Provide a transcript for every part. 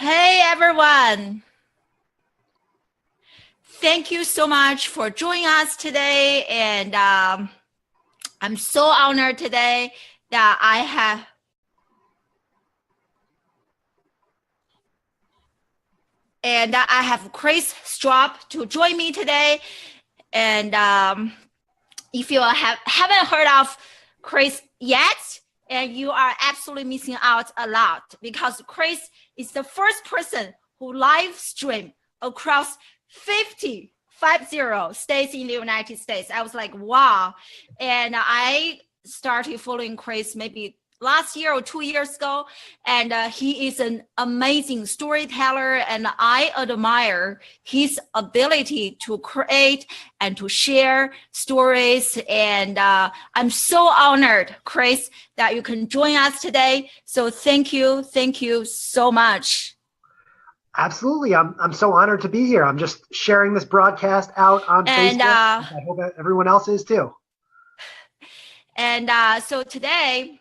Hey everyone. Thank you so much for joining us today. And I'm so honored today that I have Chris Straub to join me today. And if you haven't heard of Chris yet, and you are absolutely missing out a lot, because Chris is the first person who live stream across 50 states in the United States. I was like, wow. And I started following Chris maybe last year or 2 years ago, and he is an amazing storyteller, and I admire his ability to create and to share stories. And I'm so honored, Chris, that you can join us today. So thank you so much. Absolutely. I'm so honored to be here. I'm just sharing this broadcast out on Facebook. I hope everyone else is too. And so today,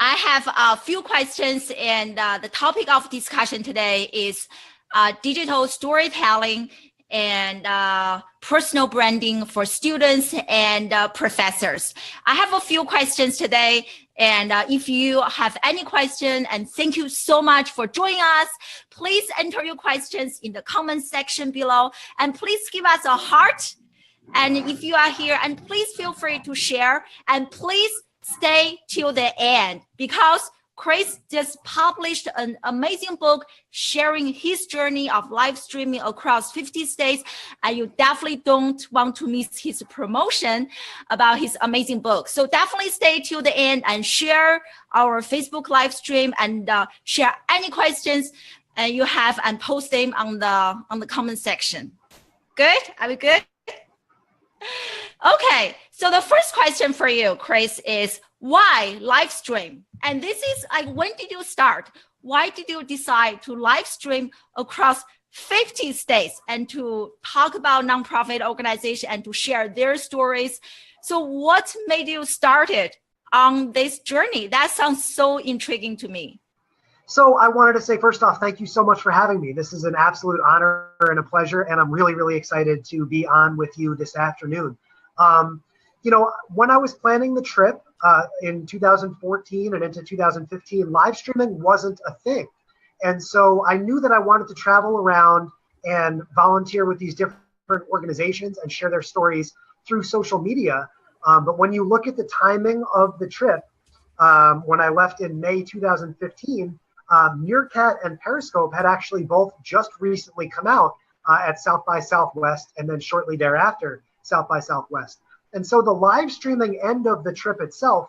I have a few questions, and the topic of discussion today is digital storytelling and personal branding for students and professors. I have a few questions today, and if you have any question, and thank you so much for joining us, please enter your questions in the comment section below, and please give us a heart. And if you are here, and please feel free to share, and please stay till the end, because Chris just published an amazing book sharing his journey of live streaming across 50 states, and you definitely don't want to miss his promotion about his amazing book. So definitely stay till the end and share our Facebook live stream, and share any questions you have and post them on the comment section. Good? Are we good? Okay, so the first question for you, Chris, is why live stream? And this is like, when did you start? Why did you decide to live stream across 50 states and to talk about nonprofit organizations and to share their stories? So what made you started on this journey? That sounds so intriguing to me. So I wanted to say, first off, thank you so much for having me. This is an absolute honor and a pleasure, and I'm really, really excited to be on with you this afternoon. When I was planning the trip in 2014 and into 2015, live streaming wasn't a thing. And so I knew that I wanted to travel around and volunteer with these different organizations and share their stories through social media. But when you look at the timing of the trip, when I left in May 2015, Meerkat and Periscope had actually both just recently come out at South by Southwest, and then shortly thereafter, South by Southwest. And so the live streaming end of the trip itself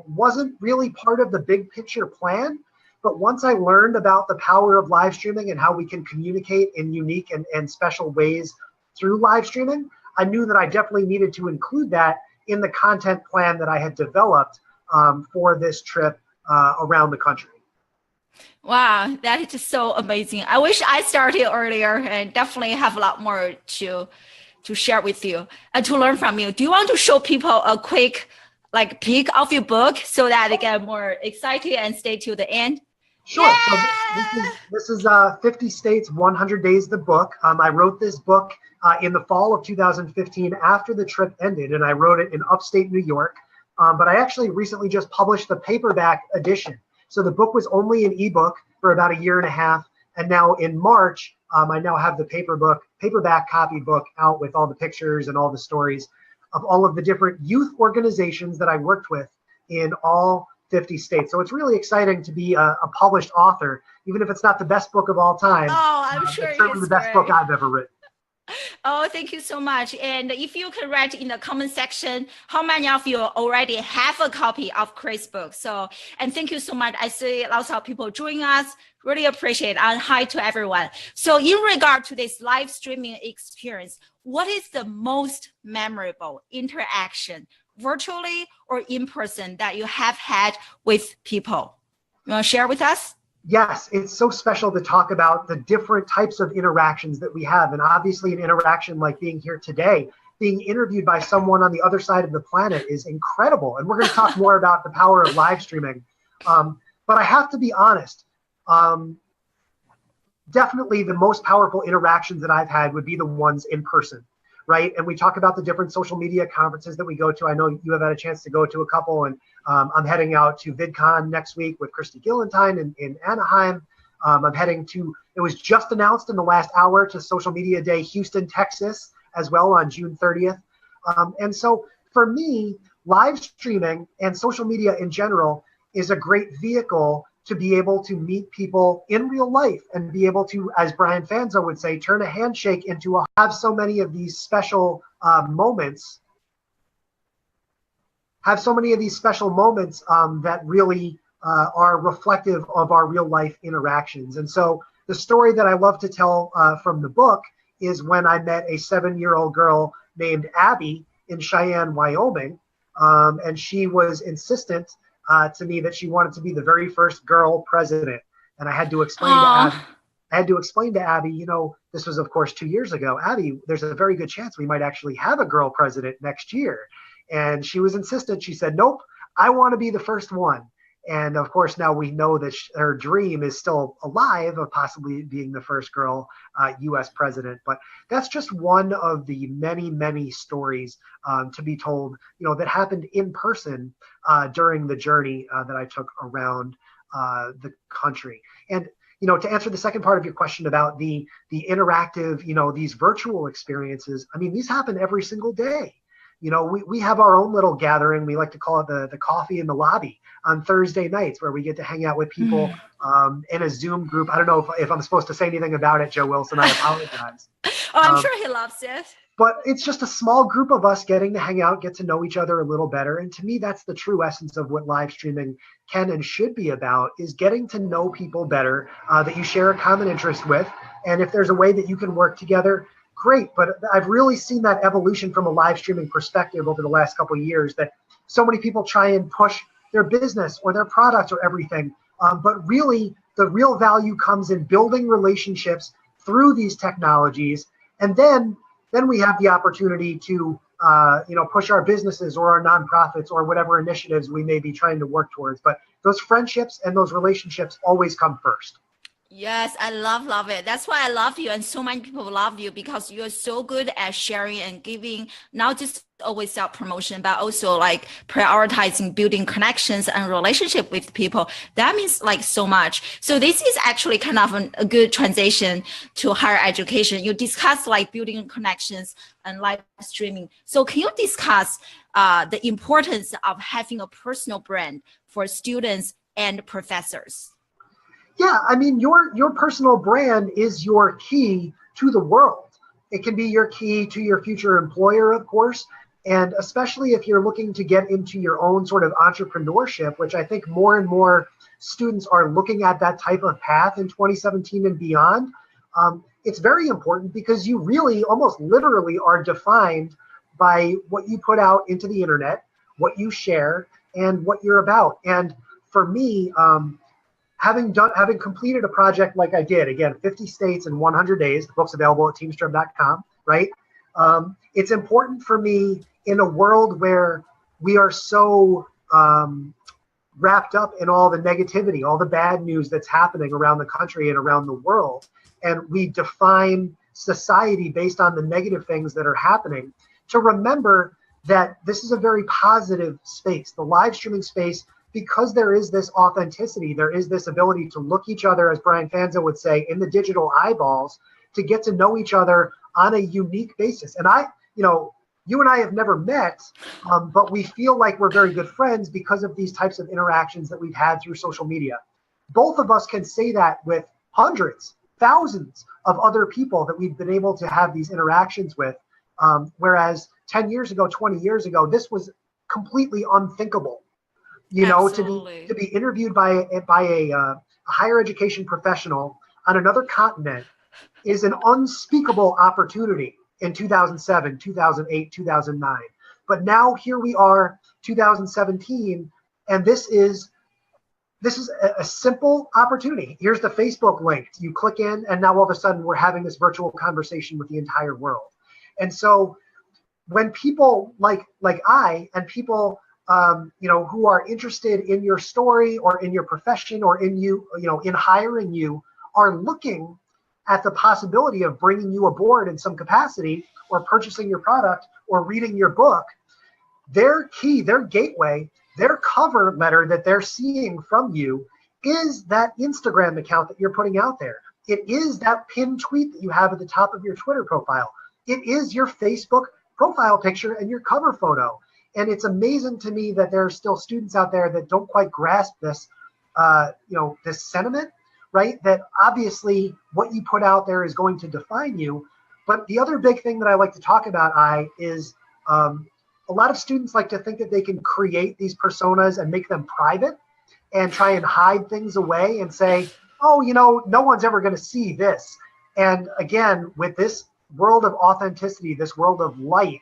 wasn't really part of the big picture plan. But once I learned about the power of live streaming and how we can communicate in unique and special ways through live streaming, I knew that I definitely needed to include that in the content plan that I had developed for this trip around the country. Wow, that is just so amazing. I wish I started earlier, and definitely have a lot more to share with you and to learn from you. Do you want to show people a quick peek of your book so that they get more excited and stay till the end? Sure. Yeah! So this is 50 States, 100 Days, the book. I wrote this book in the fall of 2015 after the trip ended, and I wrote it in upstate New York. But I actually recently just published the paperback edition. So the book was only an ebook for about a year and a half. And now in March, I now have the paperback copy book out with all the pictures and all the stories of all of the different youth organizations that I worked with in all 50 states. So it's really exciting to be a published author, even if it's not the best book of all time. Oh, I'm sure it's certainly the best book I've ever written. Oh, thank you so much. And if you can write in the comment section, how many of you already have a copy of Chris' book? So, and thank you so much. I see lots of people joining us. Really appreciate it. And hi to everyone. So in regard to this live streaming experience, what is the most memorable interaction, virtually or in person, that you have had with people? You want to share with us? Yes, it's so special to talk about the different types of interactions that we have. And obviously an interaction like being here today, being interviewed by someone on the other side of the planet is incredible. And we're going to talk more about the power of live streaming. But I have to be honest, definitely the most powerful interactions that I've had would be the ones in person, right? And we talk about the different social media conferences that we go to. I know you have had a chance to go to a couple, and I'm heading out to VidCon next week with Christy Gillentine in Anaheim. I'm heading to, it was just announced in the last hour, to Social Media Day Houston, Texas, as well on June 30th. And so for me, live streaming and social media in general is a great vehicle to be able to meet people in real life and be able to, as Brian Fanzo would say, turn a handshake into a, have so many of these special moments, that really are reflective of our real life interactions. And so the story that I love to tell from the book is when I met a 7-year-old girl named Abby in Cheyenne, Wyoming. And she was insistent to me that she wanted to be the very first girl president. And I had to explain to Abby, you know, this was of course 2 years ago. Abby, there's a very good chance we might actually have a girl president next year. And she was insistent. She said, nope, I want to be the first one. And of course, now we know that her dream is still alive of possibly being the first girl U.S. president. But that's just one of the many, many stories to be told, you know, that happened in person during the journey that I took around the country. And, you know, to answer the second part of your question about the interactive, you know, these virtual experiences, I mean, these happen every single day. You know, we have our own little gathering. We like to call it the coffee in the lobby on Thursday nights, where we get to hang out with people in a Zoom group. I don't know if I'm supposed to say anything about it, Joe Wilson. I apologize. I'm sure he loves it. But it's just a small group of us getting to hang out, get to know each other a little better. And to me, that's the true essence of what live streaming can and should be about, is getting to know people better that you share a common interest with. And if there's a way that you can work together, great. But I've really seen that evolution from a live streaming perspective over the last couple of years, that so many people try and push their business or their product or everything. But really, the real value comes in building relationships through these technologies. And then we have the opportunity to, you know, push our businesses or our nonprofits or whatever initiatives we may be trying to work towards. But those friendships and those relationships always come first. Yes, I love it. That's why I love you, and so many people love you, because you're so good at sharing and giving, not just always self promotion, but also like prioritizing building connections and relationship with people. That means like so much. So this is actually kind of a good transition to higher education. You discuss like building connections and live streaming. So can you discuss the importance of having a personal brand for students and professors? Yeah, I mean, your personal brand is your key to the world. It can be your key to your future employer, of course, and especially if you're looking to get into your own sort of entrepreneurship, which I think more and more students are looking at that type of path in 2017 and beyond. It's very important, because you really almost literally are defined by what you put out into the internet, what you share, and what you're about. And for me, having completed a project like I did, again, 50 states in 100 days, the book's available at teamstrum.com, right? It's important for me in a world where we are so wrapped up in all the negativity, all the bad news that's happening around the country and around the world, and we define society based on the negative things that are happening, to remember that this is a very positive space, the live streaming space. Because there is this authenticity, there is this ability to look each other, as Brian Fanzo would say, in the digital eyeballs, to get to know each other on a unique basis. And you and I have never met, but we feel like we're very good friends because of these types of interactions that we've had through social media. Both of us can say that with hundreds, thousands of other people that we've been able to have these interactions with. Whereas 10 years ago, 20 years ago, this was completely unthinkable. You know, to be interviewed by a higher education professional on another continent is an unspeakable opportunity in 2007, 2008, 2009. But now here we are, 2017, and this is a simple opportunity. Here's the Facebook link. You click in, and now all of a sudden we're having this virtual conversation with the entire world. And so when people like I and people who are interested in your story or in your profession or in in hiring you, are looking at the possibility of bringing you aboard in some capacity or purchasing your product or reading your book, their key, their gateway, their cover letter that they're seeing from you is that Instagram account that you're putting out there. It is that pinned tweet that you have at the top of your Twitter profile. It is your Facebook profile picture and your cover photo. And it's amazing to me that there are still students out there that don't quite grasp this, this sentiment, right? That obviously what you put out there is going to define you. But the other big thing that I like to talk about, is a lot of students like to think that they can create these personas and make them private and try and hide things away and say, oh, no one's ever going to see this. And again, with this world of authenticity, this world of light,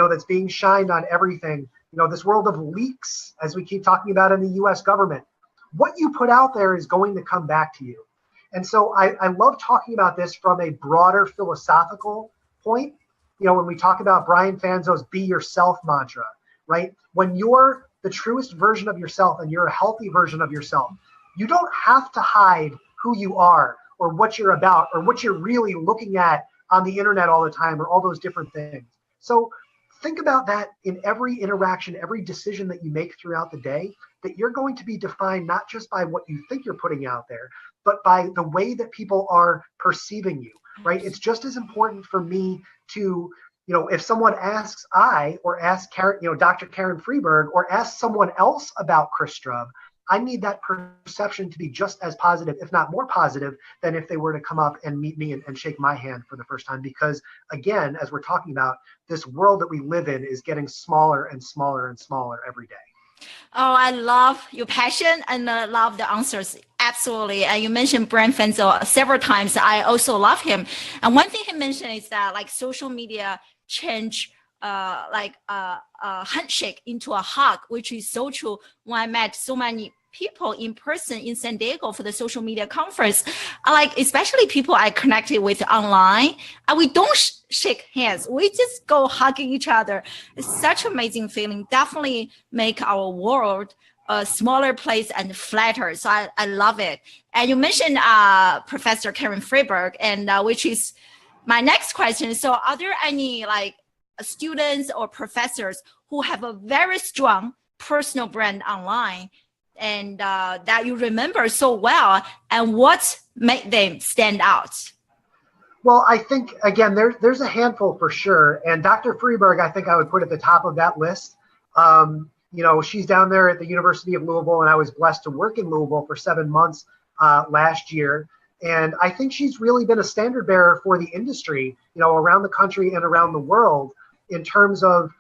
that's being shined on everything, this world of leaks, as we keep talking about in the US government, what you put out there is going to come back to you. And so I love talking about this from a broader philosophical point. When we talk about Brian Fanzo's be yourself mantra, right? When you're the truest version of yourself and you're a healthy version of yourself, you don't have to hide who you are or what you're about or what you're really looking at on the internet all the time or all those different things. So think about that in every interaction, every decision that you make throughout the day, that you're going to be defined not just by what you think you're putting out there, but by the way that people are perceiving you, right? It's just as important for me to, if someone asks Dr. Karen Freeberg or asks someone else about Chris Strub, I need that perception to be just as positive, if not more positive, than if they were to come up and meet me and shake my hand for the first time. Because again, as we're talking about, this world that we live in is getting smaller and smaller and smaller every day. Oh, I love your passion and love the answers. Absolutely. And you mentioned Brian Fanzo several times. I also love him. And one thing he mentioned is that social media change a handshake into a hug, which is so true. When I met so many people in person in San Diego for the social media conference, especially people I connected with online, and we don't shake hands. We just go hugging each other. It's such an amazing feeling. Definitely make our world a smaller place and flatter. So I love it. And you mentioned Professor Karen Freeberg, and which is my next question. So are there any students or professors who have a very strong personal brand online and that you remember so well, and what made them stand out? Well, I think, again, there's a handful for sure. And Dr. Freeberg, I think I would put at the top of that list. She's down there at the University of Louisville, and I was blessed to work in Louisville for 7 months last year. And I think she's really been a standard bearer for the industry, around the country and around the world, in terms of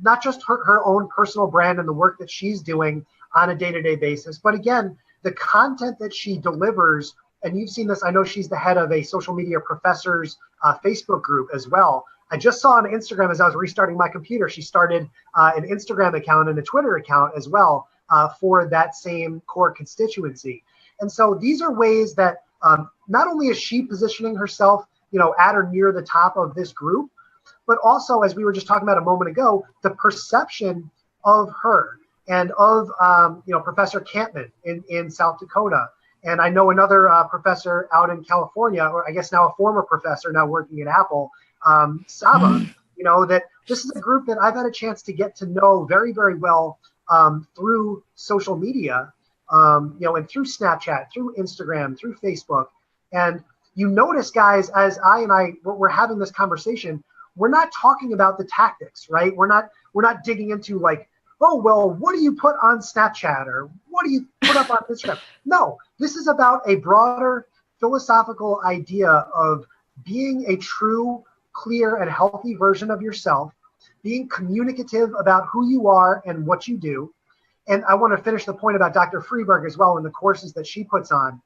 not just her own personal brand and the work that she's doing on a day-to-day basis, but again, the content that she delivers. And you've seen this, I know she's the head of a social media professors Facebook group as well. I just saw on Instagram as I was restarting my computer, she started an Instagram account and a Twitter account as well for that same core constituency. And so these are ways that not only is she positioning herself, at or near the top of this group, but also, as we were just talking about a moment ago, the perception of her and of, Professor Campman in South Dakota. And I know another professor out in California, or I guess now a former professor now working at Apple, Saba, that this is a group that I've had a chance to get to know very, very well through social media, and through Snapchat, through Instagram, through Facebook. And you notice, guys, as we're having this conversation, we're not talking about the tactics, right? We're not digging into oh, well, what do you put on Snapchat or what do you put up on Instagram? No, this is about a broader philosophical idea of being a true, clear, and healthy version of yourself, being communicative about who you are and what you do. And I want to finish the point about Dr. Freeberg as well in the courses that she puts on.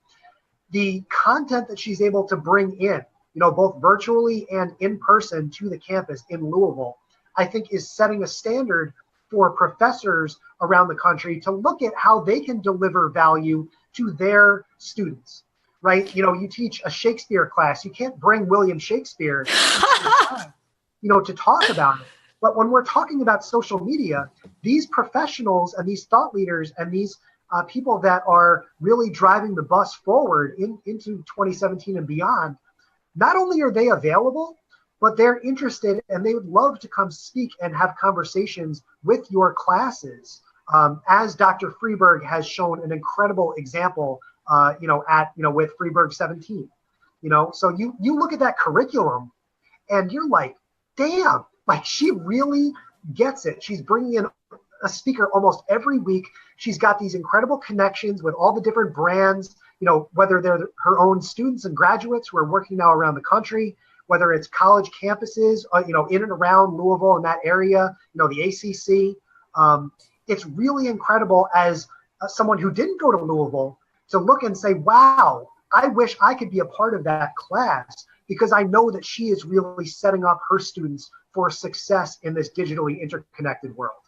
The content that she's able to bring in, both virtually and in person to the campus in Louisville, I think is setting a standard for professors around the country to look at how they can deliver value to their students, right? You teach a Shakespeare class. You can't bring William Shakespeare to talk about it. But when we're talking about social media, these professionals and these thought leaders and these people that are really driving the bus forward into 2017 and beyond, not only are they available, but they're interested and they would love to come speak and have conversations with your classes. As Dr. Freeberg has shown an incredible example, with Freeberg 17, so you look at that curriculum and you're like, damn, like she really gets it. She's bringing in a speaker almost every week. She's got these incredible connections with all the different brands, whether they're her own students and graduates who are working now around the country, whether it's college campuses, in and around Louisville and that area, the ACC. It's really incredible as someone who didn't go to Louisville to look and say, wow, I wish I could be a part of that class, because I know that she is really setting up her students for success in this digitally interconnected world.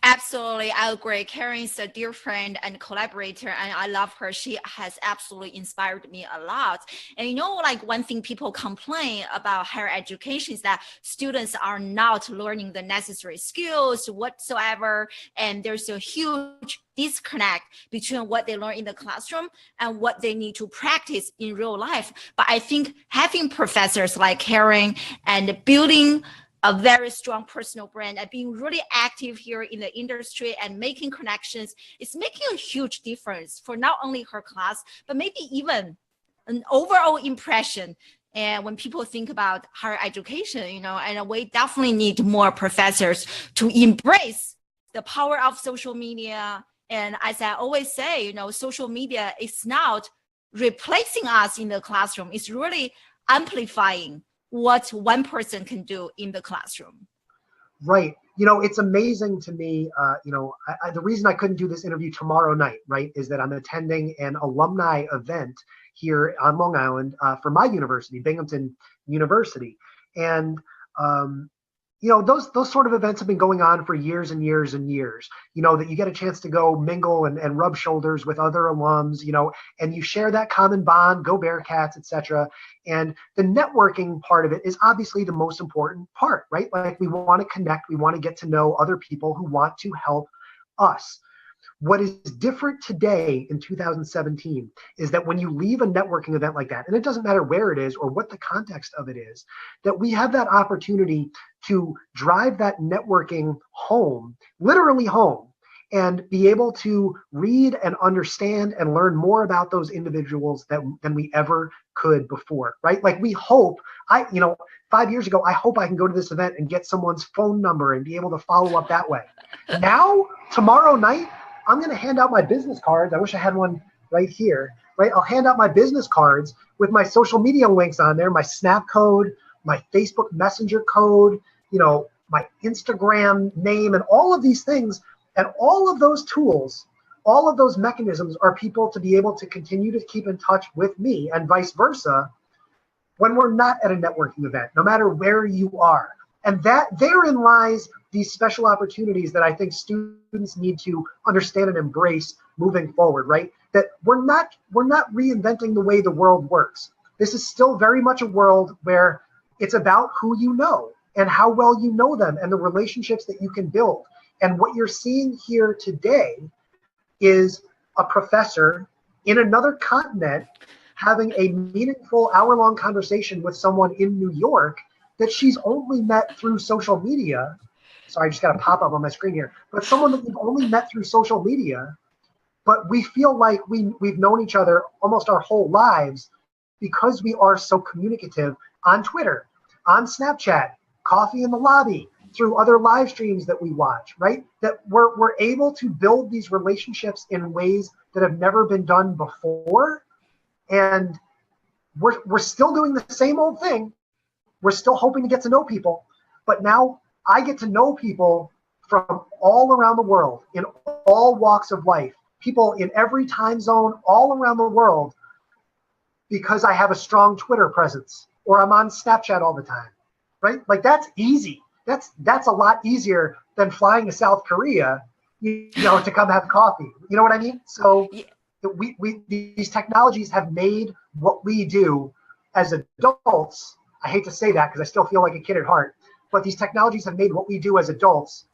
Absolutely, I agree. Karen is a dear friend and collaborator, and I love her. She has absolutely inspired me a lot. And like one thing people complain about higher education is that students are not learning the necessary skills whatsoever, and there's a huge disconnect between what they learn in the classroom and what they need to practice in real life. But I think having professors like Karen and building a very strong personal brand and being really active here in the industry and making connections is making a huge difference for not only her class, but maybe even an overall impression. And when people think about higher education, and we definitely need more professors to embrace the power of social media. And as I always say, social media is not replacing us in the classroom. It's really amplifying what one person can do in the classroom. Right. It's amazing to me, the reason I couldn't do this interview tomorrow night, right, is that I'm attending an alumni event here on Long Island for my university, Binghamton University. And, those sort of events have been going on for years and years and years, that you get a chance to go mingle and rub shoulders with other alums, and you share that common bond, go Bearcats, etc. And the networking part of it is obviously the most important part, right? Like we want to connect, we want to get to know other people who want to help us. What is different today in 2017 is that when you leave a networking event like that, and it doesn't matter where it is or what the context of it is, that we have that opportunity to drive that networking home, literally home, and be able to read and understand and learn more about those individuals than we ever could before, right? Like we hope, 5 years ago, I hope I can go to this event and get someone's phone number and be able to follow up that way. Now, tomorrow night, I'm going to hand out my business cards. I wish I had one right here, right? I'll hand out my business cards with my social media links on there, my Snap code, my Facebook Messenger code, my Instagram name, and all of these things. And all of those tools, all of those mechanisms are people to be able to continue to keep in touch with me and vice versa when we're not at a networking event, no matter where you are. And that therein lies these special opportunities that I think students need to understand and embrace moving forward, right? That we're not reinventing the way the world works. This is still very much a world where it's about who you know and how well you know them and the relationships that you can build. And what you're seeing here today is a professor in another continent having a meaningful hour-long conversation with someone in New York that she's only met through social media. Sorry, I just got a pop-up on my screen here. But someone that we've only met through social media, but we feel like we've known each other almost our whole lives because we are so communicative on Twitter, on Snapchat, coffee in the lobby, through other live streams that we watch, right? That we're able to build these relationships in ways that have never been done before. And we're still doing the same old thing. We're still hoping to get to know people, but now I get to know people from all around the world, in all walks of life, people in every time zone, all around the world, because I have a strong Twitter presence or I'm on Snapchat all the time, right? Like that's easy. That's a lot easier than flying to South Korea, to come have coffee. You know what I mean? So these technologies have made what we do as adults. I hate to say that because I still feel like a kid at heart, but these technologies have made what we do as adults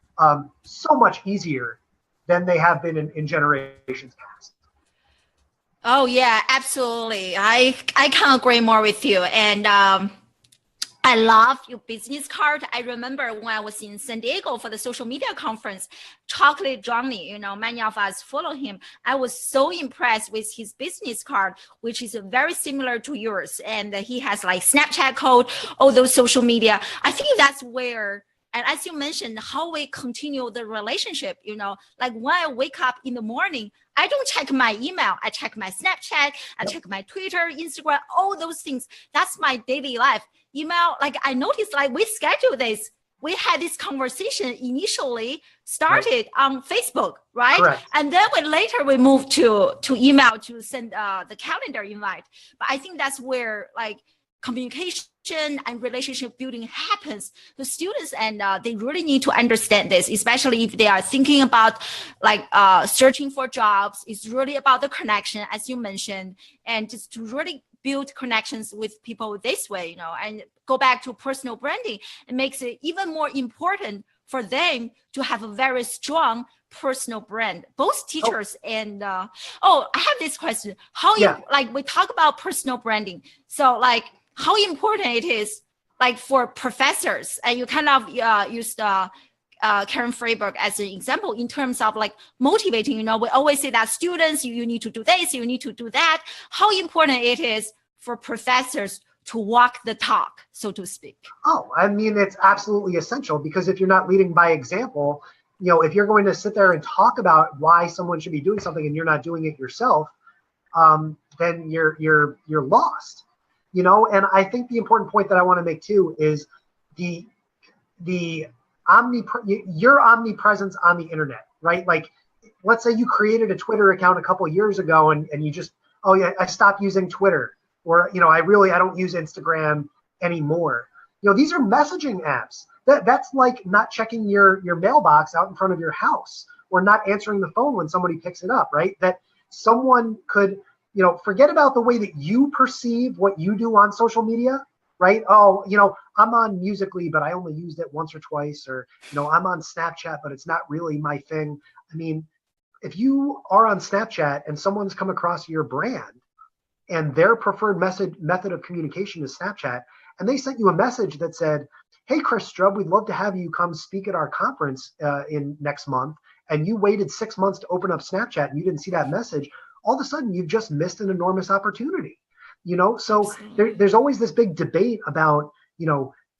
so much easier than they have been in generations past. Oh yeah, absolutely. I can't agree more with you. And I love your business card. I remember when I was in San Diego for the social media conference, Chocolate Johnny, many of us follow him. I was so impressed with his business card, which is very similar to yours. And he has like Snapchat code, all those social media. I think that's where, and as you mentioned, how we continue the relationship, like when I wake up in the morning, I don't check my email. I check my Snapchat, I Yep. check my Twitter, Instagram, all those things. That's my daily life. Email, like I noticed, like we scheduled this. We had this conversation initially started on Facebook, right? Correct. And then later we moved to email to send the calendar invite. But I think that's where like communication and relationship building happens. The students and they really need to understand this, especially if they are thinking about like searching for jobs. It's really about the connection, as you mentioned, and just to really build connections with people this way, and go back to personal branding. It makes it even more important for them to have a very strong personal brand, both teachers and I have this question. How you like we talk about personal branding, so like how important it is like for professors, and you kind of used Karen Freiberg as an example in terms of like motivating. We always say that students, you need to do this, you need to do that. How important it is for professors to walk the talk, so to speak. Oh, I mean, it's absolutely essential, because if you're not leading by example, if you're going to sit there and talk about why someone should be doing something and you're not doing it yourself, then you're lost. And I think the important point that I want to make too is the your omnipresence on the internet, right? Like, let's say you created a Twitter account a couple of years ago and you just, oh yeah, I stopped using Twitter, or, I don't use Instagram anymore. These are messaging apps. That's like not checking your mailbox out in front of your house, or not answering the phone when somebody picks it up, right? That someone could, forget about the way that you perceive what you do on social media, right? Oh, I'm on Musical.ly, but I only used it once or twice, or, I'm on Snapchat, but it's not really my thing. I mean, if you are on Snapchat and someone's come across your brand and their preferred method of communication is Snapchat, and they sent you a message that said, hey, Chris Strub, we'd love to have you come speak at our conference in next month, and you waited 6 months to open up Snapchat and you didn't see that message, all of a sudden you've just missed an enormous opportunity. So there's always this big debate about,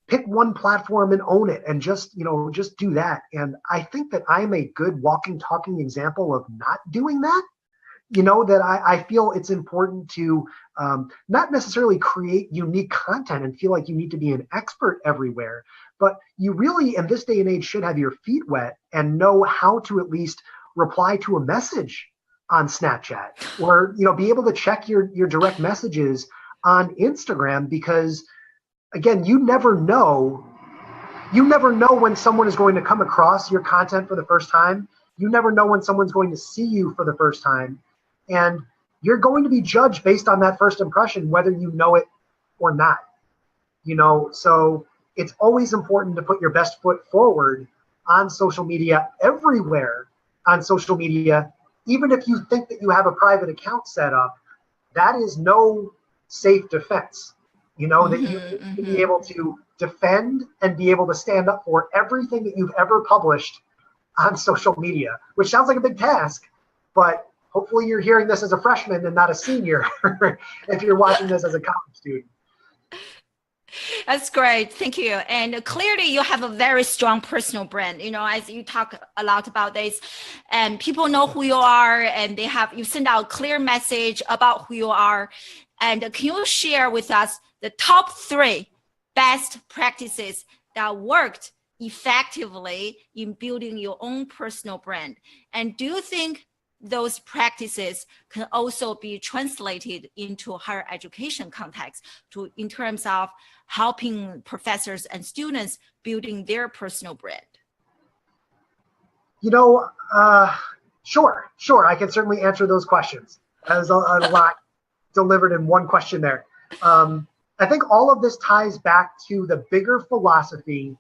pick one platform and own it, and just do that. And I think that I'm a good walking, talking example of not doing that. That I feel it's important to not necessarily create unique content and feel like you need to be an expert everywhere, but you really, in this day and age, should have your feet wet and know how to at least reply to a message on Snapchat, or, be able to check your direct messages on Instagram, because again, you never know when someone is going to come across your content for the first time. You never know when someone's going to see you for the first time. And you're going to be judged based on that first impression, whether you know it or not. So it's always important to put your best foot forward on social media, everywhere on social media. Even if you think that you have a private account set up, that is no safe defense. That you need to be able to defend and be able to stand up for everything that you've ever published on social media, which sounds like a big task, but hopefully you're hearing this as a freshman and not a senior if you're watching this as a college student. That's great. Thank you. And clearly you have a very strong personal brand, as you talk a lot about this, and people know who you are, and you send out a clear message about who you are. And can you share with us the top 3 best practices that worked effectively in building your own personal brand? And do you think those practices can also be translated into higher education context in terms of helping professors and students building their personal brand? Sure. I can certainly answer those questions. That was a lot delivered in one question there. I think all of this ties back to the bigger philosophy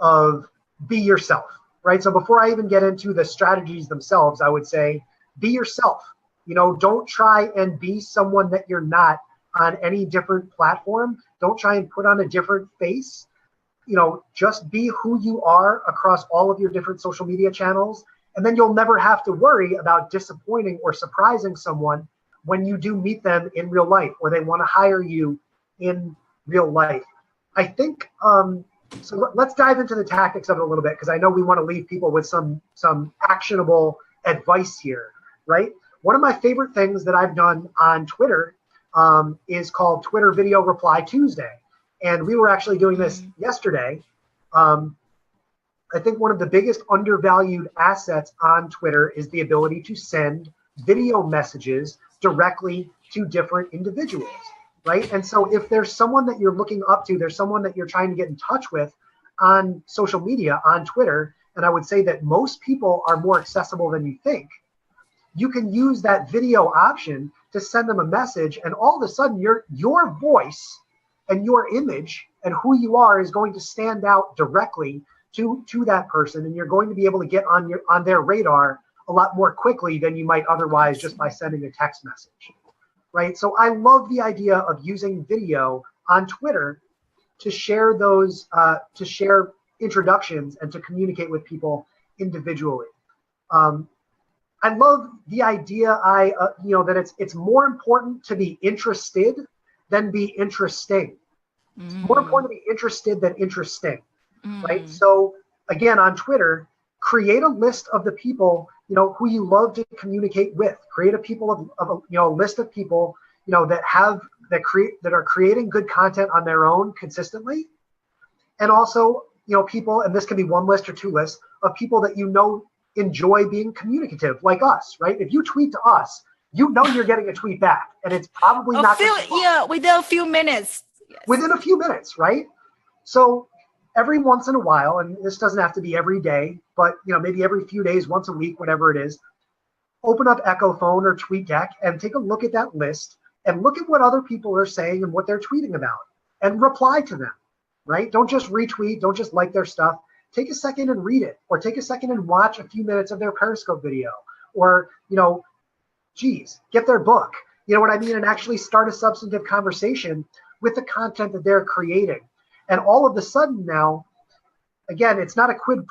of be yourself, right? So before I even get into the strategies themselves, I would say be yourself. Don't try and be someone that you're not on any different platform. Don't try and put on a different face. Just be who you are across all of your different social media channels. And then you'll never have to worry about disappointing or surprising someone when you do meet them in real life, or they want to hire you in real life. I think, so let's dive into the tactics of it a little bit, because I know we want to leave people with some actionable advice here, right? One of my favorite things that I've done on Twitter is called Twitter Video Reply Tuesday. And we were actually doing this yesterday. I think one of the biggest undervalued assets on Twitter is the ability to send video messages directly to different individuals, right? And so if there's someone that you're looking up to, there's someone that you're trying to get in touch with on social media, on Twitter, and I would say that most people are more accessible than you think, you can use that video option to send them a message, and all of a sudden your voice and your image and who you are is going to stand out directly to that person, and you're going to be able to get on their radar a lot more quickly than you might otherwise just by sending a text message, right? So I love the idea of using video on Twitter to share to share introductions and to communicate with people individually. I love the idea that it's more important to be interested than be interesting. It's more important to be interested than interesting, right? So again, on Twitter, create a list of the people who you love to communicate with. Create a list of people that are creating good content on their own consistently, and also people, and this can be one list or two lists of people that enjoy being communicative, like us, right? If you tweet to us, you're getting a tweet back, and it's probably not within a few minutes. Yes. Within a few minutes, right? So every once in a while, and this doesn't have to be every day, but maybe every few days, once a week, whatever it is, open up Echo Phone or TweetDeck and take a look at that list and look at what other people are saying and what they're tweeting about, and reply to them, right? Don't just retweet, don't just like their stuff. Take a second and read it, or take a second and watch a few minutes of their Periscope video, or get their book, what I mean, and actually start a substantive conversation with the content that they're creating. And all of a sudden now, again, it's not a quid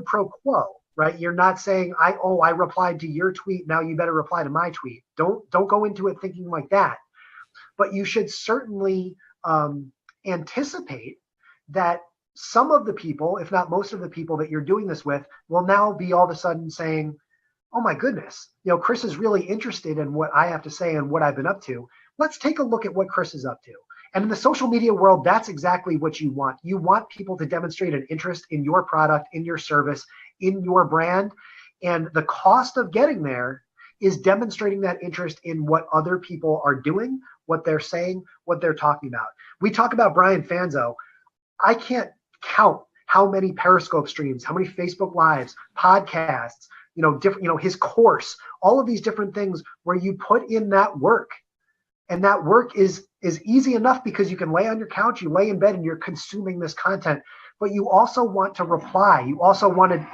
pro quo, right? You're not saying, I replied to your tweet, now you better reply to my tweet. Don't go into it thinking like that. But you should certainly anticipate that some of the people, if not most of the people that you're doing this with, will now be all of a sudden saying, oh my goodness, Chris is really interested in what I have to say and what I've been up to. Let's take a look at what Chris is up to. And in the social media world, that's exactly what you want. You want people to demonstrate an interest in your product, in your service, in your brand. And the cost of getting there is demonstrating that interest in what other people are doing, what they're saying, what they're talking about. We talk about Brian Fanzo. I can't count how many Periscope streams, how many Facebook Lives, podcasts, different, his course, all of these different things where you put in that work. And that work is easy enough because you can lay on your couch, you lay in bed, and you're consuming this content. But you also want to reply. You also want to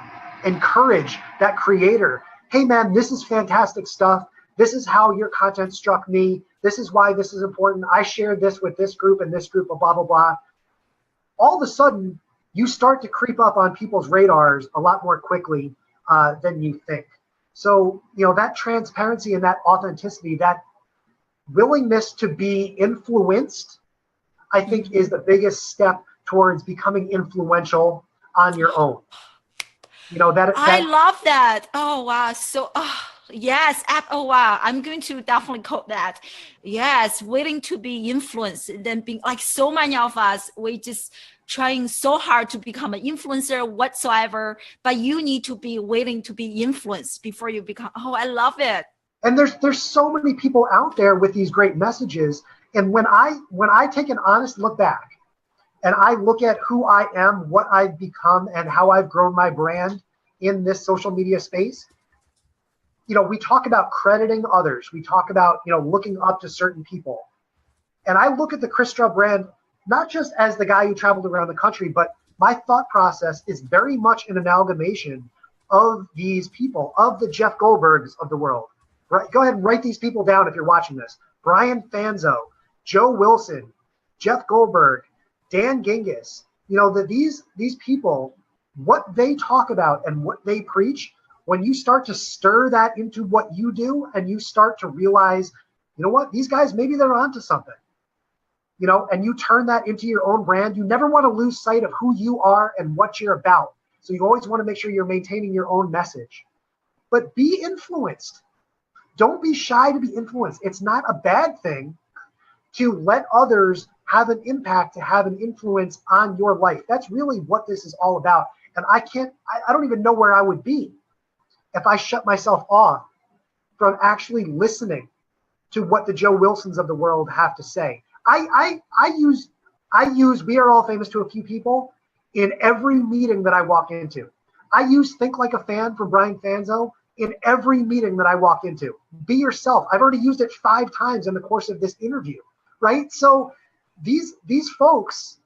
encourage that creator. Hey, man, this is fantastic stuff. This is how your content struck me. This is why this is important. I shared this with this group and this group of blah, blah, blah. All of a sudden, you start to creep up on people's radars a lot more quickly than you think. So, that transparency and that authenticity, that willingness to be influenced, I think, is the biggest step towards becoming influential on your own. I love that. Oh, wow. So, yes. Oh, wow. I'm going to definitely quote that. Yes. Willing to be influenced. Then being like so many of us, we just trying so hard to become an influencer whatsoever, but you need to be willing to be influenced before you become. Oh, I love it. And there's so many people out there with these great messages. And when I take an honest look back and I look at who I am, what I've become, and how I've grown my brand in this social media space, we talk about crediting others. We talk about, looking up to certain people. And I look at the Chris Straub brand, not just as the guy who traveled around the country, but my thought process is very much an amalgamation of these people, of the Jeff Goldbergs of the world, Right, go ahead and write these people down if you're watching this. Brian Fanzo, Joe Wilson, Jeff Goldberg, Dan Gingiss. You know, that these people, what they talk about and what they preach, when you start to stir that into what you do and you start to realize, you know what, these guys, maybe they're onto something, you know, and you turn that into your own brand. You never want to lose sight of who you are and what you're about. So you always want to make sure you're maintaining your own message. But be influenced. Don't be shy to be influenced. It's not a bad thing to let others have an impact, to have an influence on your life. That's really what this is all about. And I don't even know where I would be if I shut myself off from actually listening to what the Joe Wilsons of the world have to say. I use We Are All Famous to a Few People in every meeting that I walk into. I use Think Like a Fan from Brian Fanzo in every meeting that I walk into. Be yourself. I've already used it 5 times in the course of this interview, right? So these folks,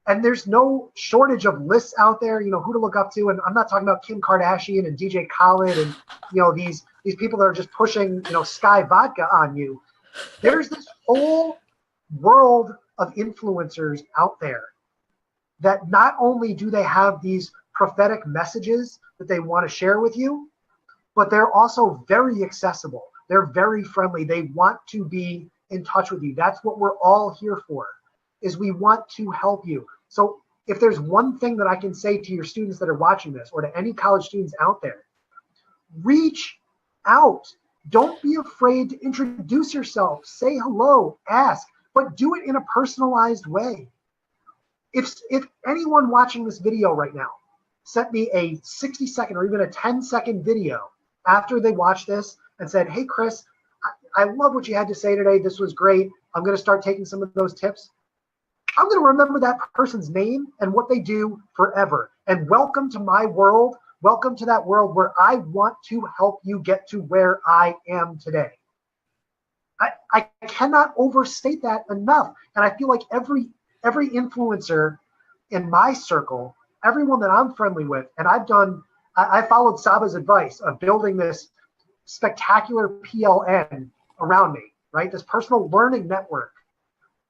and there's no shortage of lists out there, you know, who to look up to. And I'm not talking about Kim Kardashian and DJ Khaled and, you know, these people that are just pushing, you know, Sky Vodka on you. There's this whole world of influencers out there that not only do they have these prophetic messages that they want to share with you, but they're also very accessible. They're very friendly. They want to be in touch with you. That's what we're all here for, is we want to help you. So if there's one thing that I can say to your students that are watching this, or to any college students out there, reach out. Don't be afraid to introduce yourself. Say hello, ask, but do it in a personalized way. If anyone watching this video right now sent me a 60-second or even a 10-second video after they watched this and said, hey, Chris, I love what you had to say today. This was great. I'm going to start taking some of those tips. I'm going to remember that person's name and what they do forever. And welcome to my world. Welcome to that world where I want to help you get to where I am today. I cannot overstate that enough. And I feel like every influencer in my circle, everyone that I'm friendly with, and I followed Saba's advice of building this spectacular PLN around me, right? This personal learning network,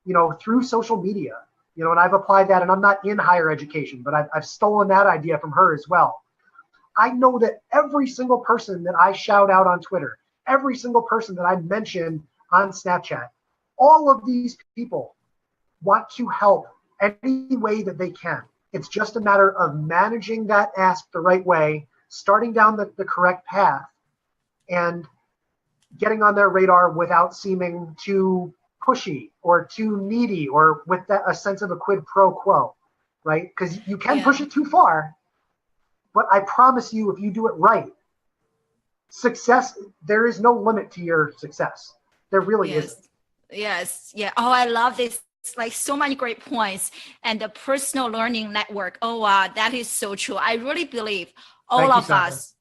you know, through social media, you know, and I've applied that, and I'm not in higher education, but I've stolen that idea from her as well. I know that every single person that I shout out on Twitter, every single person that I mention on Snapchat, all of these people want to help any way that they can. It's just a matter of managing that ask the right way, starting down the correct path, and getting on their radar without seeming too pushy or too needy or with a sense of a quid pro quo, right? Because you can push it too far, but I promise you, if you do it right, success, there is no limit to your success. There really isn't. Yes. Yeah. Oh, I love this. Like so many great points, and the personal learning network. Oh, wow, that is so true. I really believe all of us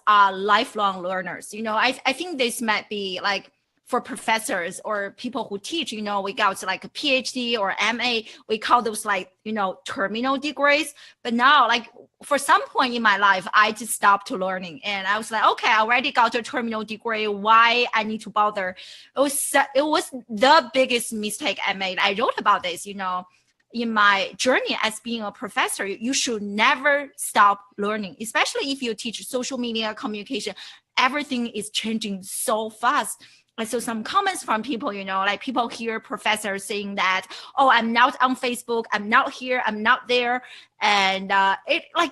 are lifelong learners. You know, I think this might be like for professors or people who teach, you know, we got like a PhD or MA, we call those like, you know, terminal degrees. But now, like for some point in my life, I just stopped learning. And I was like, okay, I already got a terminal degree. Why I need to bother? It was the biggest mistake I made. I wrote about this, you know, in my journey as being a professor. You should never stop learning, especially if you teach social media communication. Everything is changing so fast. I saw some comments from people, you know, like people hear professors saying that, oh, I'm not on Facebook, I'm not here, I'm not there. And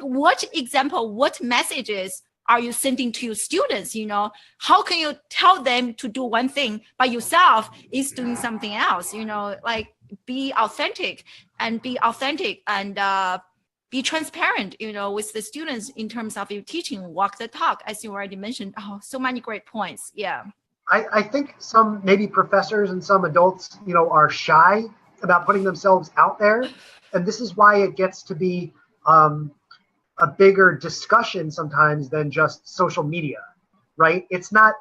what messages are you sending to your students? You know, how can you tell them to do one thing, but yourself is doing something else? You know, like be authentic and be transparent, you know, with the students in terms of your teaching, walk the talk, as you already mentioned. Oh, so many great points. Yeah. I think some maybe professors and some adults, you know, are shy about putting themselves out there. And this is why it gets to be a bigger discussion sometimes than just social media, right? It's not,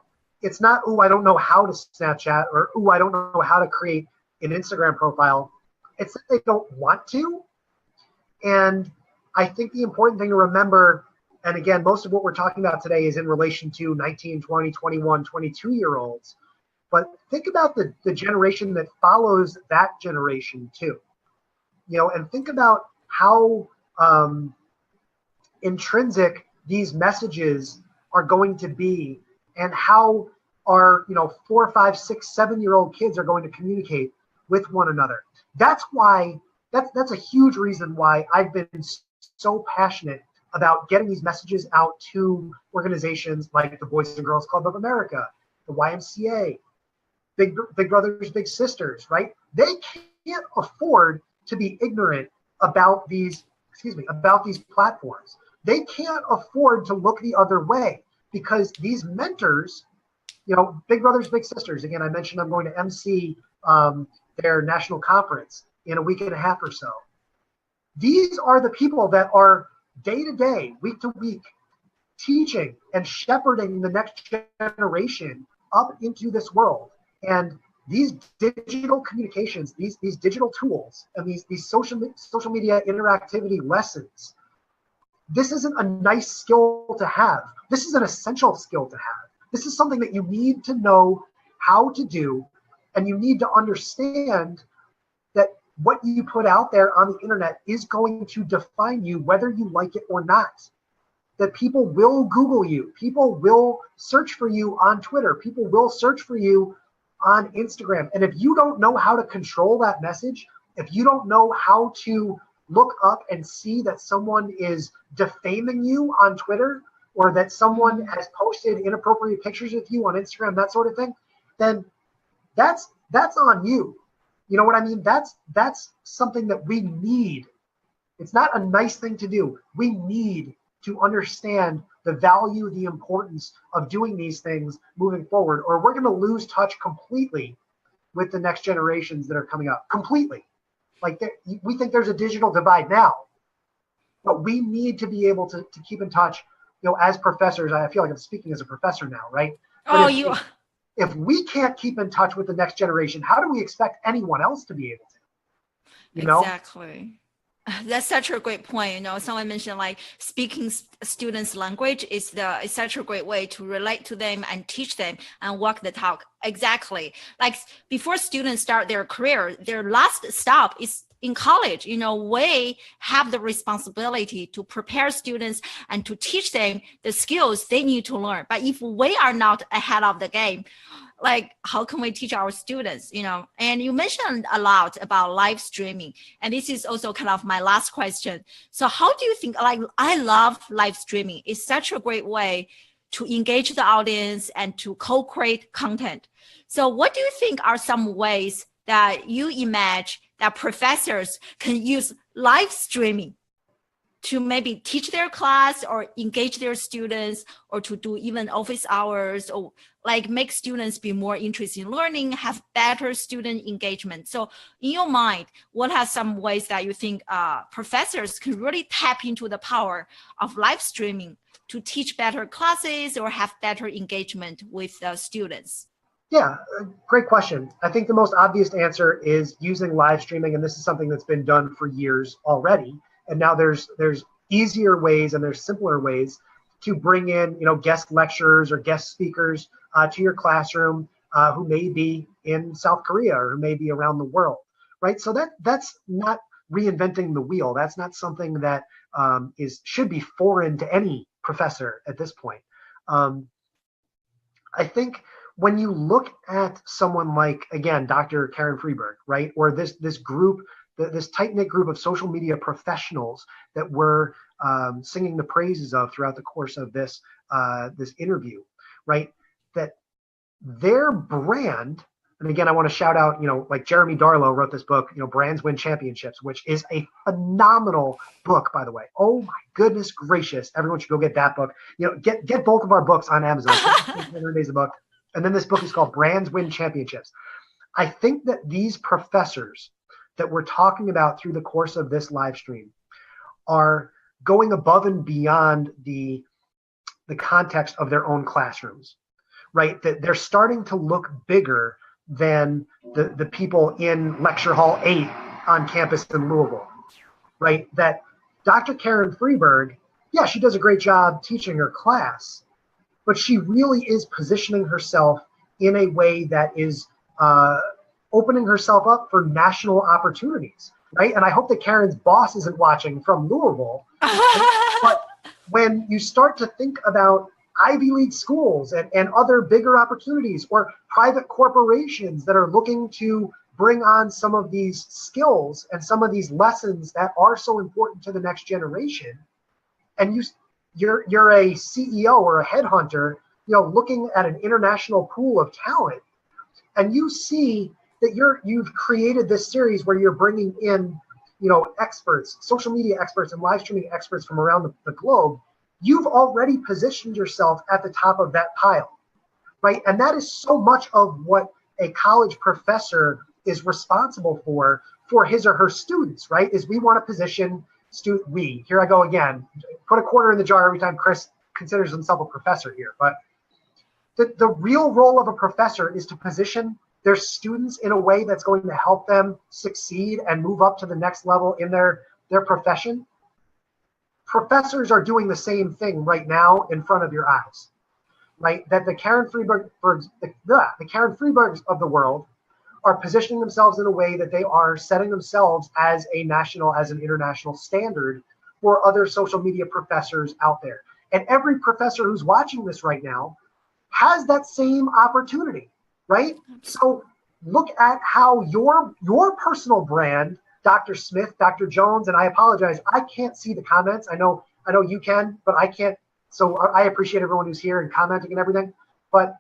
oh, I don't know how to Snapchat, or, oh, I don't know how to create an Instagram profile. It's that they don't want to. And I think the important thing to remember And again, most of what we're talking about today is in relation to 19, 20, 21, 22-year-olds. But think about the generation that follows that generation too. And think about how intrinsic these messages are going to be, and how our 4, 5, 6, 7-year-old kids are going to communicate with one another. That's why that's a huge reason why I've been so passionate about getting these messages out to organizations like the Boys and Girls Club of America, the YMCA, Big Brothers, Big Sisters, right? They can't afford to be ignorant about these platforms. They can't afford to look the other way, because these mentors, Big Brothers, Big Sisters, again, I mentioned I'm going to MC their national conference in a week and a half or so. These are the people that are day to day, week to week, teaching and shepherding the next generation up into this world. And these digital communications, these digital tools, and these social media interactivity lessons, this isn't a nice skill to have. This is an essential skill to have. This is something that you need to know how to do, and you need to understand that what you put out there on the internet is going to define you, whether you like it or not. That people will Google you. People will search for you on Twitter. People will search for you on Instagram. And if you don't know how to control that message, if you don't know how to look up and see that someone is defaming you on Twitter, or that someone has posted inappropriate pictures of you on Instagram, that sort of thing, then that's on you. You know what I mean? That's something that we need. It's not a nice thing to do. We need to understand the value, the importance of doing these things moving forward, or we're going to lose touch completely with the next generations that are coming up. Completely. Like, we think there's a digital divide now, but we need to be able to keep in touch. As professors, I feel like I'm speaking as a professor now, right? If we can't keep in touch with the next generation, how do we expect anyone else to be able to? Exactly. That's such a great point. Someone mentioned like speaking students' language is such a great way to relate to them and teach them and walk the talk. Exactly. Like, before students start their career, their last stop is in college. We have the responsibility to prepare students and to teach them the skills they need to learn. But if we are not ahead of the game, like, how can we teach our students? And you mentioned a lot about live streaming, and this is also kind of my last question. So how do you think, like, I love live streaming. It's such a great way to engage the audience and to co-create content. So what do you think are some ways that you imagine that professors can use live streaming to maybe teach their class or engage their students, or to do even office hours, or like make students be more interested in learning, have better student engagement? So in your mind, what are some ways that you think professors can really tap into the power of live streaming to teach better classes or have better engagement with students? Yeah, great question. I think the most obvious answer is using live streaming, and this is something that's been done for years already. And now there's easier ways and there's simpler ways to bring in, guest lecturers or guest speakers to your classroom who may be in South Korea or who may be around the world, right? So that's not reinventing the wheel. That's not something that should be foreign to any professor at this point. I think when you look at someone like, again, Dr. Karen Freeberg, right, or this group, this tight-knit group of social media professionals that we're singing the praises of throughout the course of this interview, right? That their brand, and again, I want to shout out, like Jeremy Darlow wrote this book, Brands Win Championships, which is a phenomenal book, by the way. Oh my goodness gracious! Everyone should go get that book. Get both of our books on Amazon. Days a book, and then this book is called Brands Win Championships. I think that these professors that we're talking about through the course of this live stream are going above and beyond the context of their own classrooms, right? That they're starting to look bigger than the people in Lecture Hall 8 on campus in Louisville, right? That Dr. Karen Freeberg yeah, she does a great job teaching her class, but she really is positioning herself in a way that is opening herself up for national opportunities, right? And I hope that Karen's boss isn't watching from Louisville. But when you start to think about Ivy League schools and other bigger opportunities, or private corporations that are looking to bring on some of these skills and some of these lessons that are so important to the next generation, and you're a CEO or a headhunter, looking at an international pool of talent, and you see that you've created this series where you're bringing in, experts, social media experts and live streaming experts from around the globe. You've already positioned yourself at the top of that pile, right? And that is so much of what a college professor is responsible for his or her students, right? Is we want to position here I go again, put a quarter in the jar every time Chris considers himself a professor here. But the real role of a professor is to position their students in a way that's going to help them succeed and move up to the next level in their profession. Professors are doing the same thing right now in front of your eyes, right? That the Karen Freebergs of the world are positioning themselves in a way that they are setting themselves as an international standard for other social media professors out there. And every professor who's watching this right now has that same opportunity, right? So look at how your personal brand, Dr. Smith, Dr. Jones, and I apologize, I can't see the comments. I know you can, but I can't. So I appreciate everyone who's here and commenting and everything. But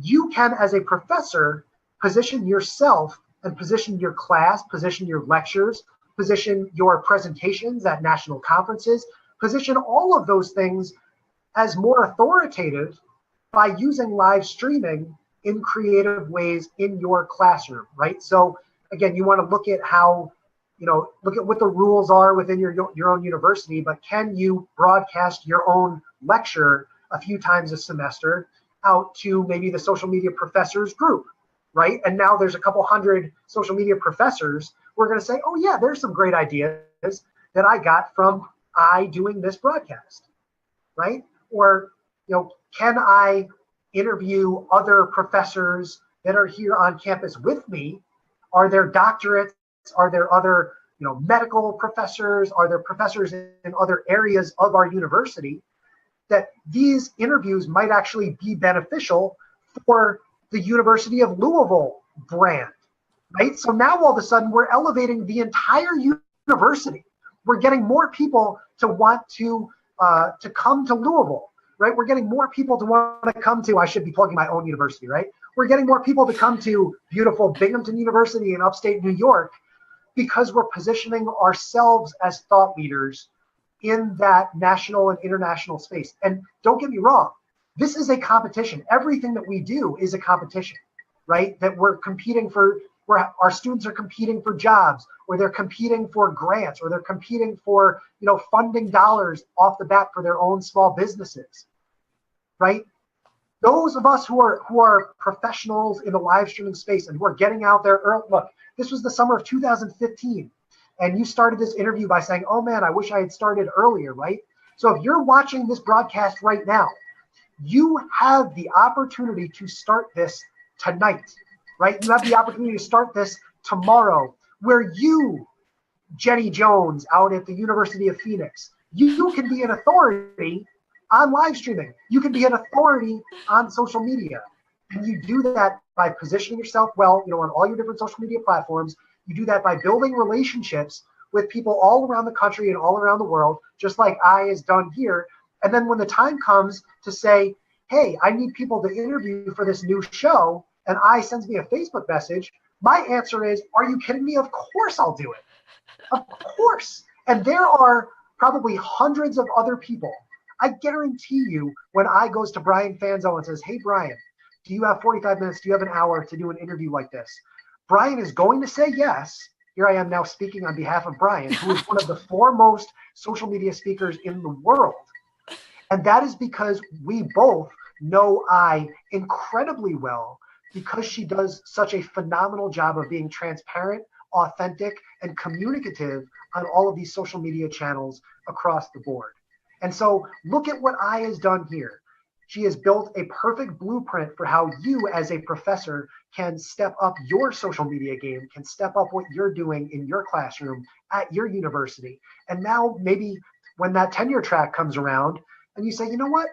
you can, as a professor, position yourself and position your class, position your lectures, position your presentations at national conferences, position all of those things as more authoritative by using live streaming in creative ways in your classroom, right? So again, you want to look at how, look at what the rules are within your own university, but can you broadcast your own lecture a few times a semester out to maybe the social media professors group, right? And now there's a couple hundred social media professors who are going to say, oh yeah, there's some great ideas that I got from doing this broadcast, right? Or, can I interview other professors that are here on campus with me? Are there doctorates? Are there other, medical professors? Are there professors in other areas of our university that these interviews might actually be beneficial for the University of Louisville brand, right? So now all of a sudden we're elevating the entire university. We're getting more people to want to come to Louisville, right? We're getting more people to want to come to, I should be plugging my own university, right? We're getting more people to come to beautiful Binghamton University in upstate New York because we're positioning ourselves as thought leaders in that national and international space. And don't get me wrong, this is a competition. Everything that we do is a competition, right? That we're competing for, where our students are competing for jobs, or they're competing for grants, or they're competing for, funding dollars off the bat for their own small businesses, right? Those of us who are professionals in the live streaming space and who are getting out there early, look, this was the summer of 2015. And you started this interview by saying, oh man, I wish I had started earlier, right? So if you're watching this broadcast right now, you have the opportunity to start this tonight, right? You have the opportunity to start this tomorrow, where you, Jenny Jones, out at the University of Phoenix, you can be an authority on live streaming. You can be an authority on social media. And you do that by positioning yourself well, on all your different social media platforms. You do that by building relationships with people all around the country and all around the world, just like I has done here. And then when the time comes to say, hey, I need people to interview for this new show, and I sends me a Facebook message, my answer is, are you kidding me? Of course I'll do it. Of course. And there are probably hundreds of other people. I guarantee you, when I goes to Brian Fanzo and says, hey, Brian, do you have 45 minutes? Do you have an hour to do an interview like this? Brian is going to say yes. Here I am now speaking on behalf of Brian, who is one of the foremost social media speakers in the world. And that is because we both know I incredibly well, because she does such a phenomenal job of being transparent, authentic, and communicative on all of these social media channels across the board. And so look at what I has done here. She has built a perfect blueprint for how you as a professor can step up your social media game, can step up what you're doing in your classroom at your university. And now maybe when that tenure track comes around and you say, you know what,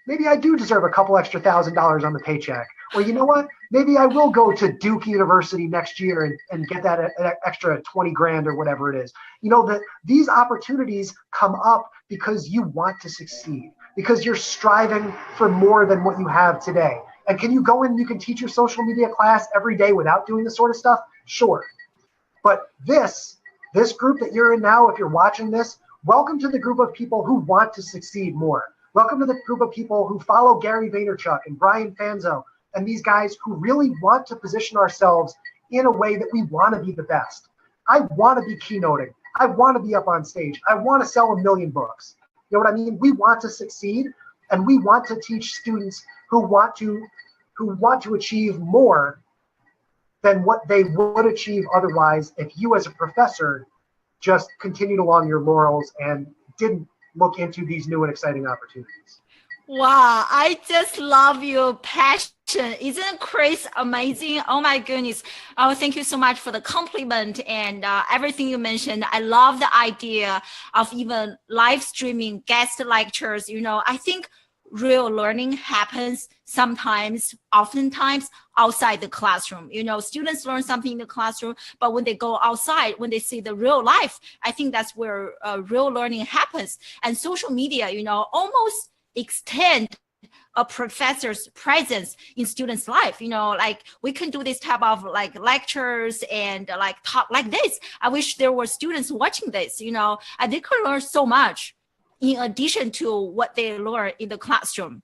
maybe I do deserve a couple extra $1,000 on the paycheck. Or you know what, maybe I will go to Duke University next year and get that extra 20 grand or whatever it is. You know, that these opportunities come up because you want to succeed, because you're striving for more than what you have today. And can you go in and you can teach your social media class every day without doing this sort of stuff? Sure. But this group that you're in now, if you're watching this, welcome to the group of people who want to succeed more. Welcome to the group of people who follow Gary Vaynerchuk and Brian Fanzo and these guys who really want to position ourselves in a way that we want to be the best. I want to be keynoting. I want to be up on stage. I want to sell 1 million books. You know what I mean? We want to succeed, and we want to teach students who want to achieve more than what they would achieve otherwise if you as a professor just continued along your laurels and didn't look into these new and exciting opportunities. Wow, I just love your passion. Isn't Chris amazing? Oh my goodness. Oh, thank you so much for the compliment and everything you mentioned. I love the idea of even live streaming guest lectures. You know, I think real learning happens sometimes, oftentimes outside the classroom. You know, students learn something in the classroom, but when they go outside, when they see the real life, I think that's where real learning happens. And social media, you know, almost extend a professor's presence in students' life. You know, like we can do this type of like lectures and like talk like this. I wish there were students watching this, you know, and they could learn so much in addition to what they learn in the classroom.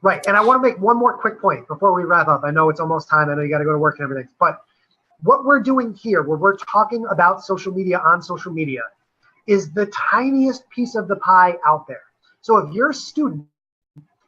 Right. And I want to make one more quick point before we wrap up. I know it's almost time. I know you got to go to work and everything. But what we're doing here, where we're talking about social media on social media, is the tiniest piece of the pie out there. So if you're a student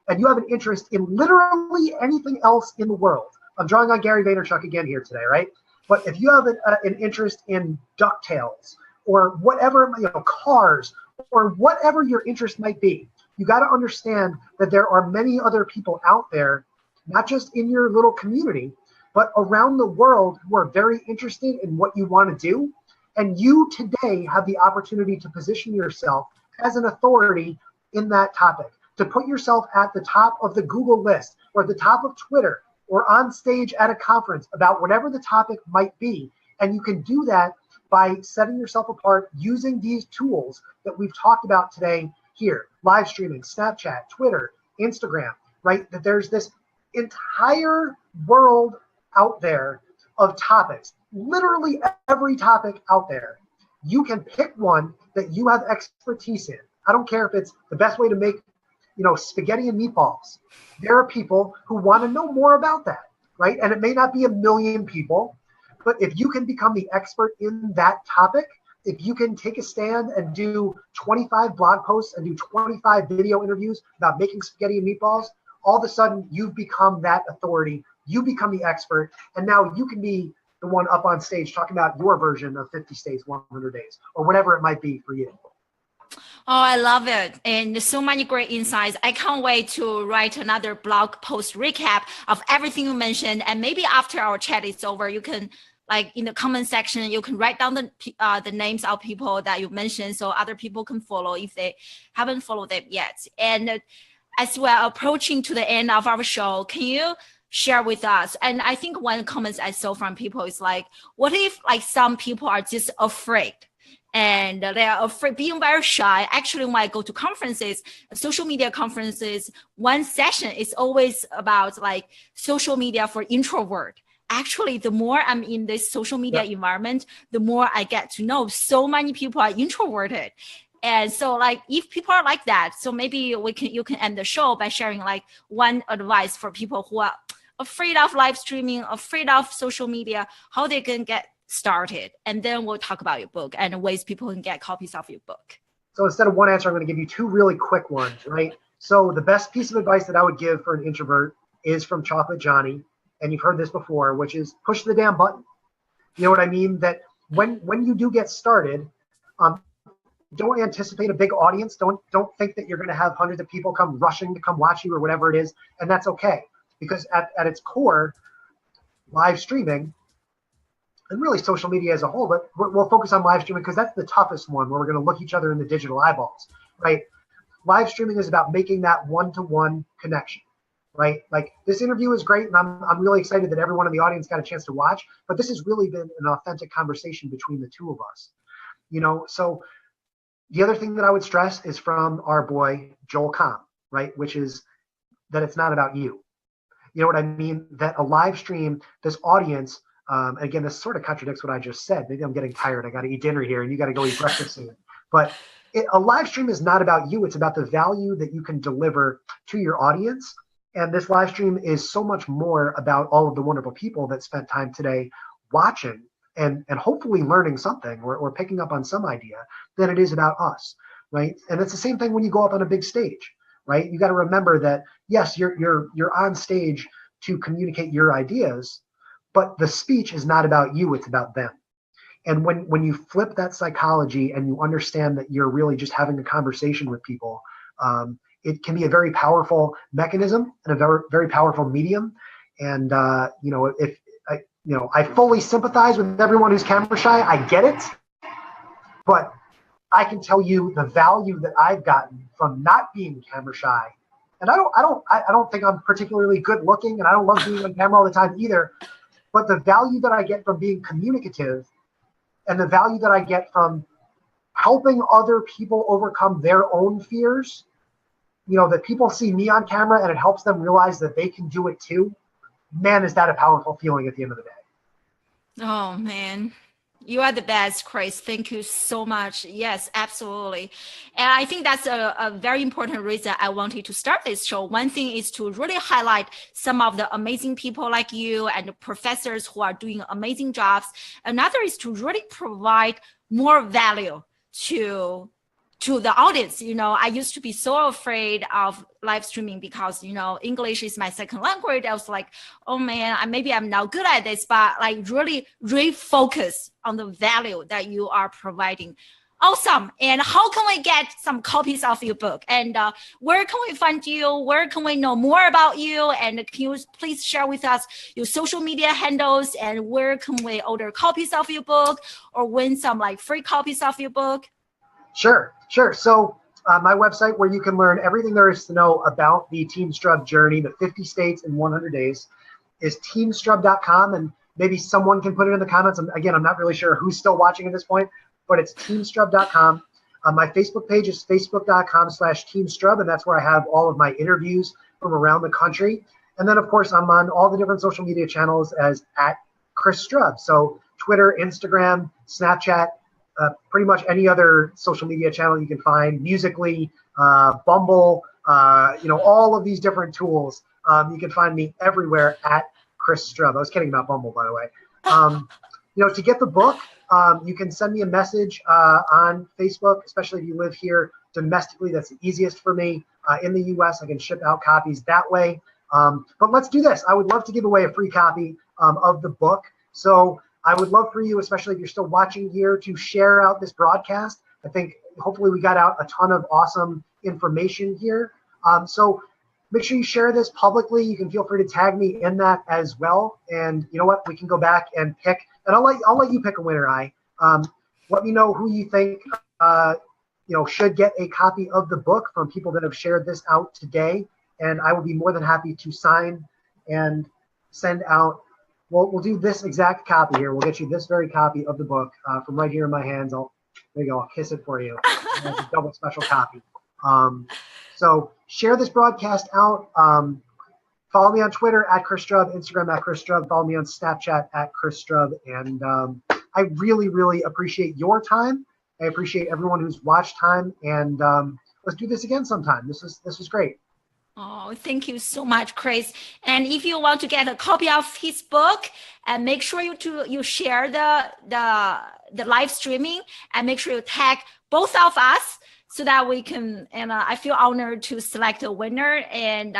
and you have an interest in literally anything else in the world, I'm drawing on Gary Vaynerchuk again here today, right? But if you have an interest in DuckTales or whatever, you know, cars, or whatever your interest might be, you got to understand that there are many other people out there, not just in your little community, but around the world who are very interested in what you want to do. And you today have the opportunity to position yourself as an authority in that topic, to put yourself at the top of the Google list or at the top of Twitter or on stage at a conference about whatever the topic might be. And you can do that by setting yourself apart using these tools that we've talked about today here: live streaming, Snapchat, Twitter, Instagram, right? That there's this entire world out there of topics, literally every topic out there. You can pick one that you have expertise in. I don't care if it's the best way to make, you know, spaghetti and meatballs. There are people who want to know more about that, right? And it may not be 1 million people, but if you can become the expert in that topic, if you can take a stand and do 25 blog posts and do 25 video interviews about making spaghetti and meatballs, all of a sudden you've become that authority. You become the expert, and now you can be the one up on stage talking about your version of 50 States, 100 Days, or whatever it might be for you. Oh, I love it. And so many great insights. I can't wait to write another blog post recap of everything you mentioned. And maybe after our chat is over, you can, like in the comment section, you can write down the names of people that you mentioned so other people can follow if they haven't followed them yet. And as we're approaching to the end of our show, can you share with us? And I think one comment I saw from people is like, what if like some people are just afraid? And they are afraid, being very shy. Actually, when I go to conferences, social media conferences, one session is always about like social media for introvert. Actually, the more I'm in this social media environment, the more I get to know so many people are introverted. And so like, if people are like that, so maybe you can end the show by sharing like one advice for people who are afraid of live streaming, afraid of social media, how they can get started. And then we'll talk about your book and ways people can get copies of your book. So instead of one answer, I'm going to give you two really quick ones, right? So the best piece of advice that I would give for an introvert is from Chocolate Johnny. And you've heard this before, which is push the damn button. You know what I mean? That when you do get started, don't anticipate a big audience. Don't think that you're going to have hundreds of people come rushing to come watch you or whatever it is. And that's okay. Because at its core, live streaming, and really social media as a whole, but we'll focus on live streaming because that's the toughest one, where we're going to look each other in the digital eyeballs, right? Live streaming is about making that one-to-one connection, right? Like, this interview is great, and I'm really excited that everyone in the audience got a chance to watch, but this has really been an authentic conversation between the two of us, So the other thing that I would stress is from our boy, Joel Kahn, right? Which is that it's not about you. You know what I mean? That a live stream, this audience, again, this sort of contradicts what I just said. Maybe I'm getting tired. I got to eat dinner here and you got to go eat breakfast soon. But a live stream is not about you. It's about the value that you can deliver to your audience. And this live stream is so much more about all of the wonderful people that spent time today watching and hopefully learning something or picking up on some idea than it is about us, right? And it's the same thing when you go up on a big stage, right? You got to remember that, yes, you're on stage to communicate your ideas, but the speech is not about you, it's about them. And when you flip that psychology and you understand that you're really just having a conversation with people, it can be a very powerful mechanism and a very, very powerful medium. And, I fully sympathize with everyone who's camera shy. I get it. But I can tell you the value that I've gotten from not being camera shy. And I don't think I'm particularly good looking, and I don't love being on camera all the time either. But the value that I get from being communicative and the value that I get from helping other people overcome their own fears, that people see me on camera and it helps them realize that they can do it too. Man, is that a powerful feeling at the end of the day. Oh, man. You are the best, Chris. Thank you so much. Yes, absolutely. And I think that's a very important reason I wanted to start this show. One thing is to really highlight some of the amazing people like you and professors who are doing amazing jobs. Another is to really provide more value to the audience. I used to be so afraid of live streaming because, English is my second language. I was like, oh man, maybe I'm not good at this, but like really refocus on the value that you are providing. Awesome. And how can we get some copies of your book? And where can we find you? Where can we know more about you? And can you please share with us your social media handles, and where can we order copies of your book or win some like free copies of your book? Sure. So my website, where you can learn everything there is to know about the Team Strub journey, the 50 states in 100 days, is teamstrub.com. And maybe someone can put it in the comments. Again, I'm not really sure who's still watching at this point, but it's teamstrub.com. My Facebook page is facebook.com/teamstrub, and that's where I have all of my interviews from around the country. And then, of course, I'm on all the different social media channels as @ChrisStrub. So Twitter, Instagram, Snapchat, pretty much any other social media channel you can find, Musically, Bumble, all of these different tools. You can find me everywhere @ChrisStrub. I was kidding about Bumble, by the way. To get the book, you can send me a message on Facebook, especially if you live here domestically. That's the easiest for me. In the US, I can ship out copies that way. But let's do this. I would love to give away a free copy of the book. So I would love for you, especially if you're still watching here, to share out this broadcast. I think hopefully we got out a ton of awesome information here. So make sure you share this publicly. You can feel free to tag me in that as well. And you know what? We can go back and pick, and I'll let you pick a winner. Let me know who you think should get a copy of the book from people that have shared this out today. And I will be more than happy to sign and send out. We'll do this exact copy here. We'll get you this very copy of the book from right here in my hands. There you go. I'll kiss it for you. It's a double special copy. So share this broadcast out. Follow me on Twitter @ChrisStrub, Instagram @ChrisStrub. Follow me on Snapchat @ChrisStrub. And I really, really appreciate your time. I appreciate everyone who's watched time. And let's do this again sometime. This was great. Oh, thank you so much, Chris. And if you want to get a copy of his book, and make sure you share the live streaming, and make sure you tag both of us so that we can, and I feel honored to select a winner, and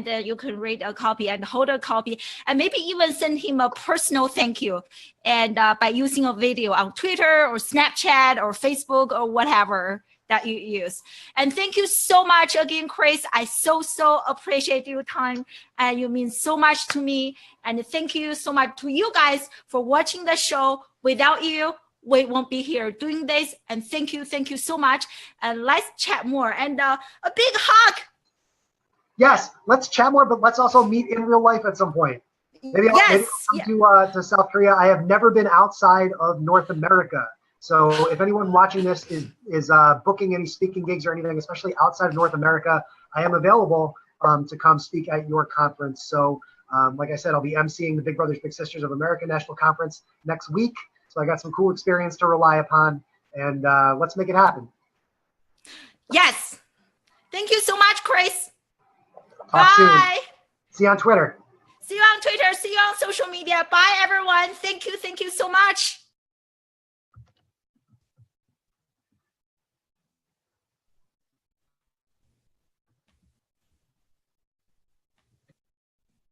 then you can read a copy and hold a copy, and maybe even send him a personal thank you, and by using a video on Twitter or Snapchat or Facebook or whatever that you use. And thank you so much again, Chris. I so appreciate your time, and you mean so much to me. And thank you so much to you guys for watching the show. Without you, we won't be here doing this. And thank you so much. And let's chat more. And a big hug. Yes, let's chat more, but let's also meet in real life at some point. Maybe I'll come to South Korea. I have never been outside of North America. So if anyone watching this is booking any speaking gigs or anything, especially outside of North America, I am available to come speak at your conference. So like I said, I'll be emceeing the Big Brothers Big Sisters of America National Conference next week. So I got some cool experience to rely upon, and let's make it happen. Yes. Thank you so much, Chris. Talk Bye. Soon. See you on Twitter. See you on Twitter. See you on social media. Bye, everyone. Thank you so much.